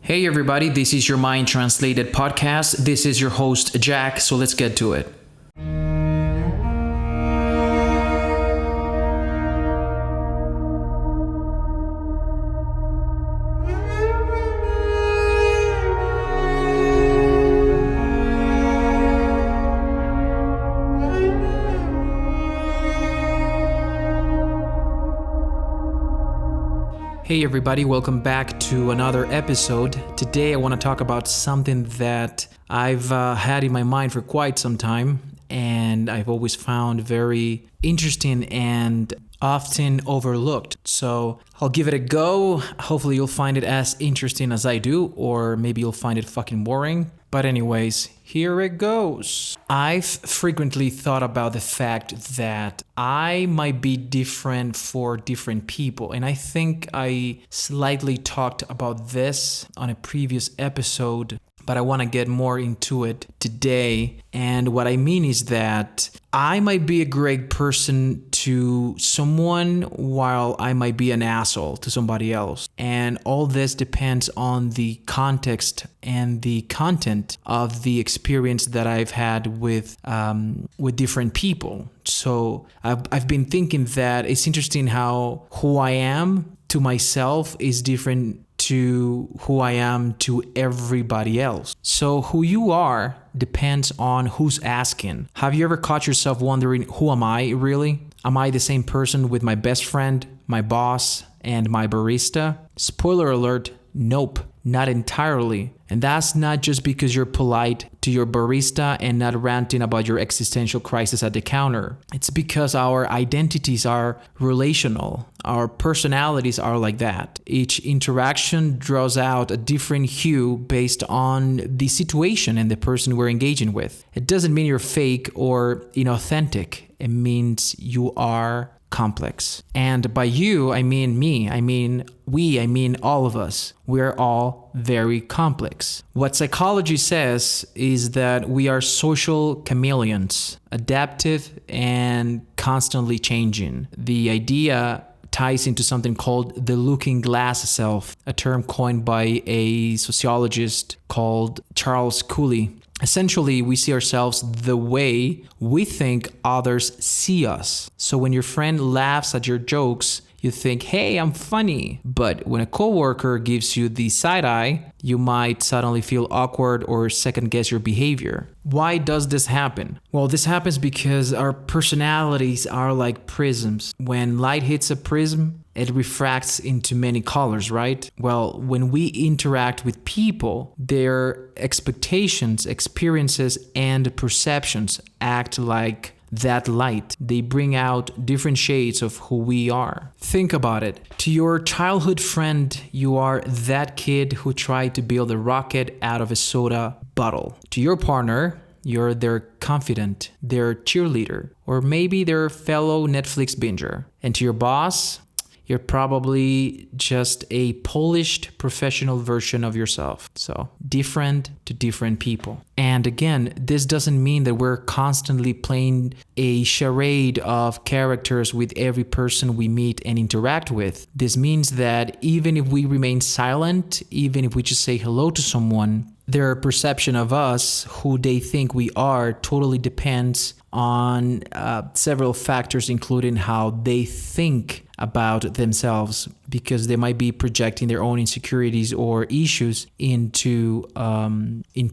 Hey everybody, this is Your Mind Translated Podcast. This is your host, Jack, so let's get to it. Hey everybody, welcome back to another episode. Today I want to talk about something that I've had in my mind for quite some time, and I've always found very interesting and often overlooked. So I'll give it a go. Hopefully you'll find it as interesting as I do, or maybe you'll find it fucking boring. But anyways, here it goes. I've frequently thought about the fact that I might be different for different people. And I think I slightly talked about this on a previous episode, but I want to get more into it today. And what I mean is that I might be a great person to someone while I might be an asshole to somebody else. And all this depends on the context and the content of the experience that I've had with different people. So I've been thinking that it's interesting how who I am to myself is different to who I am to everybody else. So who you are depends on who's asking. Have you ever caught yourself wondering, who am I really? Am I the same person with my best friend, my boss, and my barista? Spoiler alert, nope, not entirely. And that's not just because you're polite to your barista and not ranting about your existential crisis at the counter. It's because our identities are relational. Our personalities are like that. Each interaction draws out a different hue based on the situation and the person we're engaging with. It doesn't mean you're fake or inauthentic. It means you are complex. And by you, I mean me, I mean we, I mean all of us. We're all very complex. What psychology says is that we are social chameleons, adaptive and constantly changing. The idea ties into something called the looking glass self, a term coined by a sociologist called Charles Cooley. Essentially, we see ourselves the way we think others see us. So when your friend laughs at your jokes, you think, hey, I'm funny. But when a coworker gives you the side eye, you might suddenly feel awkward or second guess your behavior. Why does this happen? Well, this happens because our personalities are like prisms. When light hits a prism, it refracts into many colors, right? Well, when we interact with people, their expectations, experiences, and perceptions act like that light. They bring out different shades of who we are. Think about it. To your childhood friend, you are that kid who tried to build a rocket out of a soda bottle. To your partner, you're their confidant, their cheerleader, or maybe their fellow Netflix binger. And to your boss, you're probably just a polished professional version of yourself. So different to different people. And again, this doesn't mean that we're constantly playing a charade of characters with every person we meet and interact with. This means that even if we remain silent, even if we just say hello to someone, their perception of us, who they think we are, totally depends on several factors, including how they think about themselves, because they might be projecting their own insecurities or issues into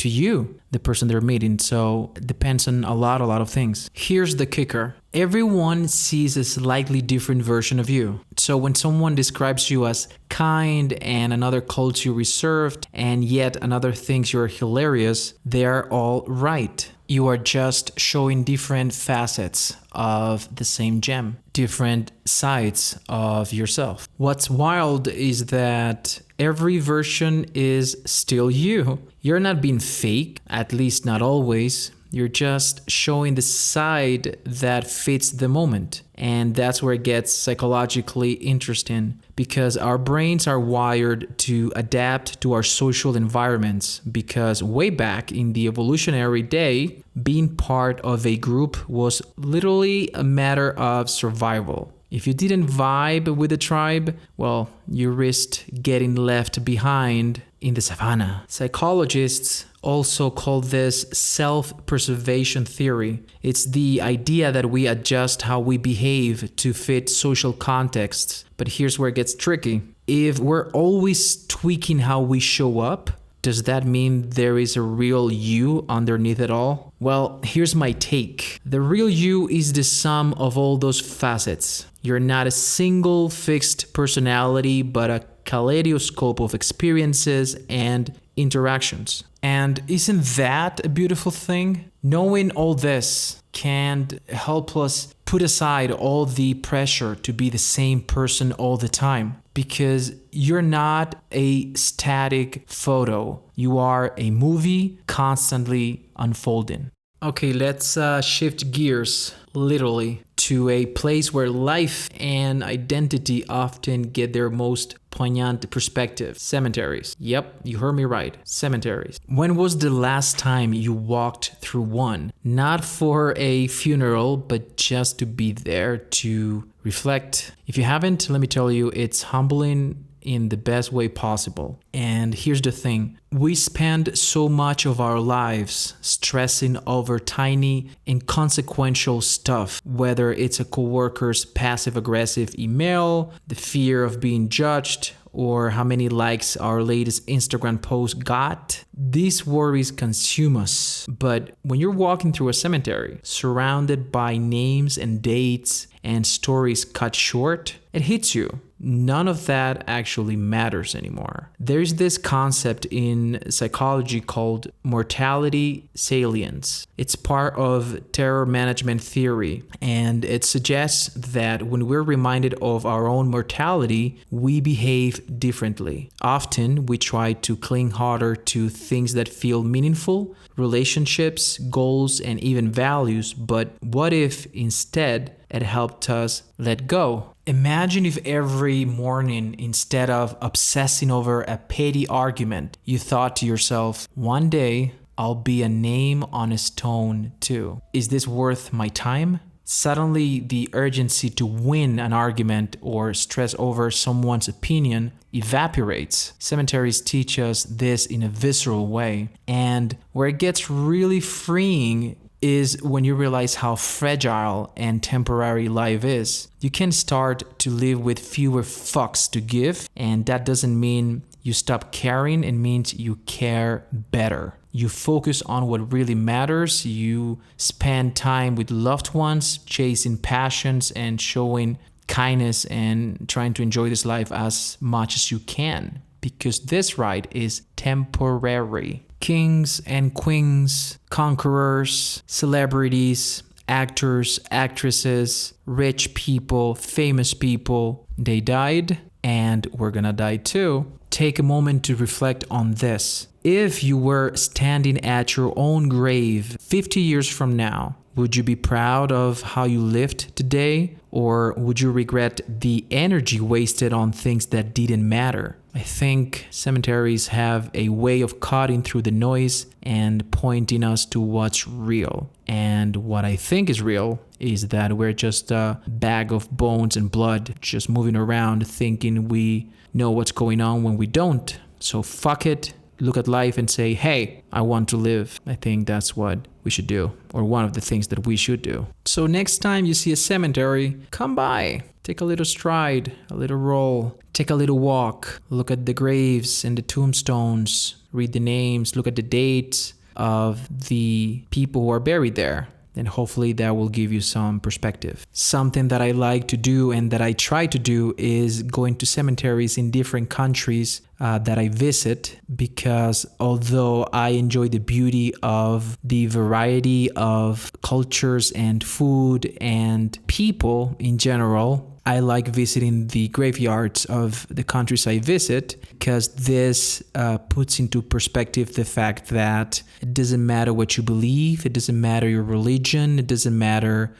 you, the person they're meeting. So it depends on a lot of things. Here's the kicker. Everyone sees a slightly different version of you. So when someone describes you as kind and another calls you reserved and yet another thinks you're hilarious, they're all right. You are just showing different facets of the same gem, different sides of yourself. What's wild is that every version is still you. You're not being fake, at least not always. You're just showing the side that fits the moment. And that's where it gets psychologically interesting, because our brains are wired to adapt to our social environments, because way back in the evolutionary day, being part of a group was literally a matter of survival. If you didn't vibe with the tribe, well, you risked getting left behind in the savannah. Psychologists also call this self-preservation theory. It's the idea that we adjust how we behave to fit social contexts. But here's where it gets tricky. If we're always tweaking how we show up, does that mean there is a real you underneath it all? Well, here's my take. The real you is the sum of all those facets. You're not a single fixed personality, but a kaleidoscope of experiences and interactions. And isn't that a beautiful thing? Knowing all this can help us put aside all the pressure to be the same person all the time. Because you're not a static photo. You are a movie constantly unfolding. Okay, let's shift gears, literally, to a place where life and identity often get their most poignant perspective. Cemeteries. Yep, you heard me right. Cemeteries. When was the last time you walked through one? Not for a funeral, but just to be there to reflect. If you haven't, let me tell you, it's humbling in the best way possible. And here's the thing. We spend so much of our lives stressing over tiny, inconsequential stuff, whether it's a coworker's passive-aggressive email, the fear of being judged, or how many likes our latest Instagram post got. These worries consume us. But when you're walking through a cemetery, surrounded by names and dates and stories cut short, it hits you. None of that actually matters anymore. There's this concept in psychology called mortality salience. It's part of terror management theory, and it suggests that when we're reminded of our own mortality, we behave differently. Often, we try to cling harder to things that feel meaningful, relationships, goals, and even values, but what if instead it helped us let go? Imagine if every morning, instead of obsessing over a petty argument, you thought to yourself, one day I'll be a name on a stone too. Is this worth my time? Suddenly, the urgency to win an argument or stress over someone's opinion evaporates. Cemeteries teach us this in a visceral way. And where it gets really freeing is when you realize how fragile and temporary life is. You can start to live with fewer fucks to give, and that doesn't mean you stop caring. It means you care better. You focus on what really matters. You spend time with loved ones, chasing passions and showing kindness and trying to enjoy this life as much as you can. Because this ride is temporary. Kings and queens, conquerors, celebrities, actors, actresses, rich people, famous people, they died, and we're gonna die too. Take a moment to reflect on this. If you were standing at your own grave 50 years from now, would you be proud of how you lived today? Or would you regret the energy wasted on things that didn't matter? I think cemeteries have a way of cutting through the noise and pointing us to what's real. And what I think is real is that we're just a bag of bones and blood, just moving around thinking we know what's going on when we don't. So fuck it. Look at life and say, hey, I want to live. I think that's what we should do, or one of the things that we should do. So next time you see a cemetery, come by. Take a little stride, a little roll, take a little walk, look at the graves and the tombstones, read the names, look at the dates of the people who are buried there. And hopefully that will give you some perspective. Something that I like to do and that I try to do is going to cemeteries in different countries that I visit, because although I enjoy the beauty of the variety of cultures and food and people in general, I like visiting the graveyards of the countries I visit, because this puts into perspective the fact that it doesn't matter what you believe, it doesn't matter your religion, it doesn't matter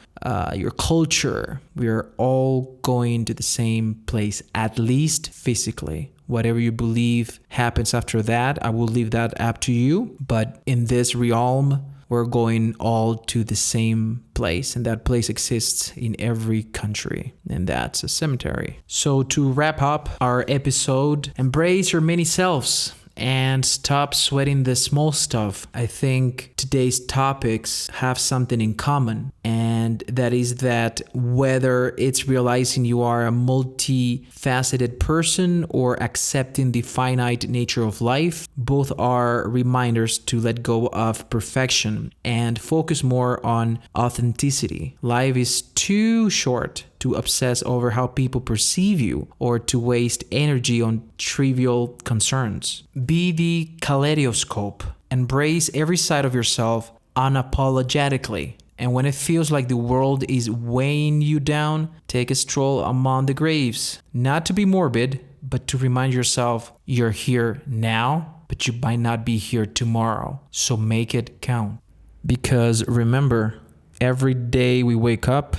your culture. We are all going to the same place, at least physically. Whatever you believe happens after that, I will leave that up to you. But in this realm, we're going all to the same place, and that place exists in every country, and that's a cemetery. So to wrap up our episode, embrace your many selves. and stop sweating the small stuff. I think today's topics have something in common, and that is that whether it's realizing you are a multifaceted person or accepting the finite nature of life, both are reminders to let go of perfection and focus more on authenticity. Life is too short to obsess over how people perceive you or to waste energy on trivial concerns. Be the kaleidoscope. Embrace every side of yourself unapologetically. And when it feels like the world is weighing you down, take a stroll among the graves. Not to be morbid, but to remind yourself you're here now, but you might not be here tomorrow. So make it count. Because remember, every day we wake up,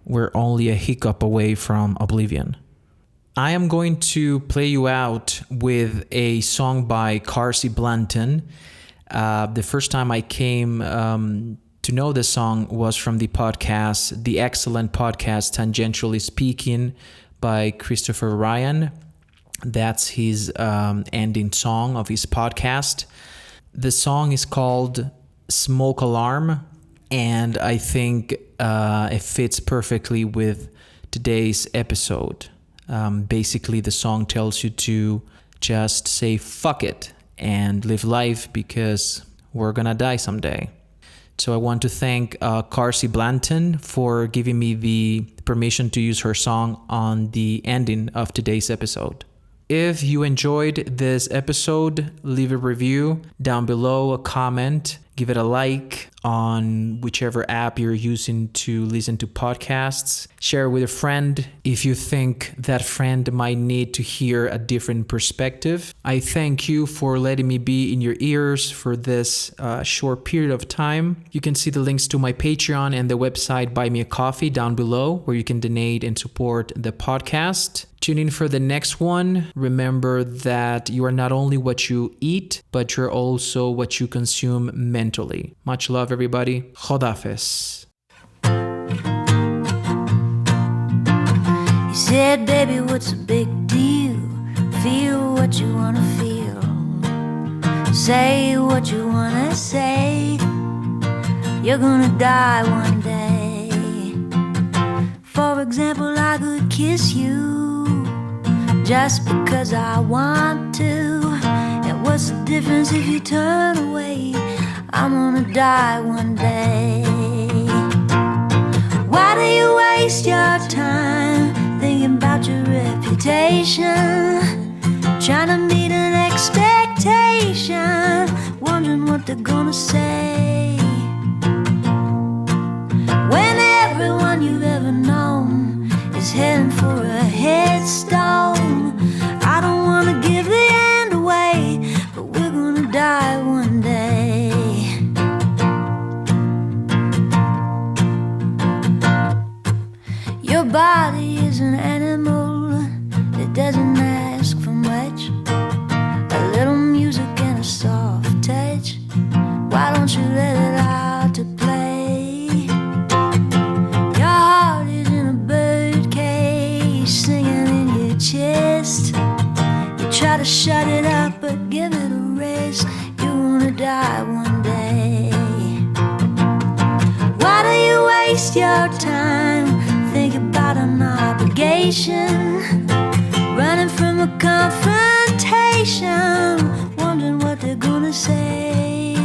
we're only a hiccup away from oblivion. I am going to play you out with a song by Carsie Blanton. The first time I came to know this song was from the podcast, the excellent podcast Tangentially Speaking by Christopher Ryan. That's his ending song of his podcast. The song is called Smoke Alarm, and I think it fits perfectly with today's episode. Basically, the song tells you to just say fuck it and live life because we're gonna die someday. So I want to thank Carsie Blanton for giving me the permission to use her song on the ending of today's episode. If you enjoyed this episode, leave a review down below, a comment, give it a like on whichever app you're using to listen to podcasts. Share it with a friend if you think that friend might need to hear a different perspective. I thank you for letting me be in your ears for this short period of time. You can see the links to my Patreon and the website Buy Me a Coffee down below, where you can donate and support the podcast. Tune in for the next one. Remember that you are not only what you eat, but you're also what you consume mentally. Much love, everybody. Khodafis. He said, baby, what's a big deal? Feel what you wanna feel. Say what you wanna say. You're gonna die one day. For example, I could kiss you just because I want to. And what's the difference if you turn away? I'm gonna die one day. Why do you waste your time thinking about your reputation? Trying to meet an expectation, wondering what they're gonna say. When everyone you've ever known is heading for a headstone. I don't wanna give the end away, but we're gonna die one day. Your body is an animal that doesn't ask for much. A little music and a soft touch. Why don't you let it out to play? Your heart is in a birdcage singing in your chest. You try to shut it up but give it a rest. You're gonna die one day. Why do you waste your time? Think about an obligation, running from a confrontation, wondering what they're gonna say.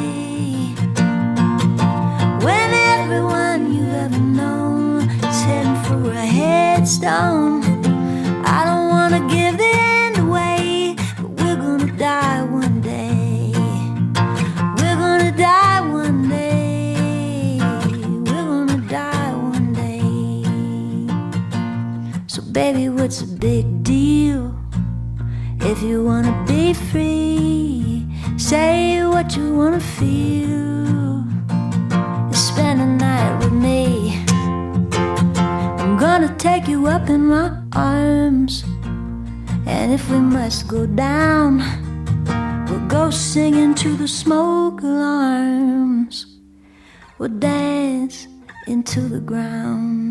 When everyone you've ever known is heading for a headstone. I don't wanna give the end away, but we're gonna die one day. We're gonna die one day. We're gonna die one day. So baby, what's a big deal? If you wanna be free, say what you wanna feel. Spend a night with me. I'm gonna take you up in my arms. And if we must go down, we'll go singing to the smoke alarms. We'll dance into the ground.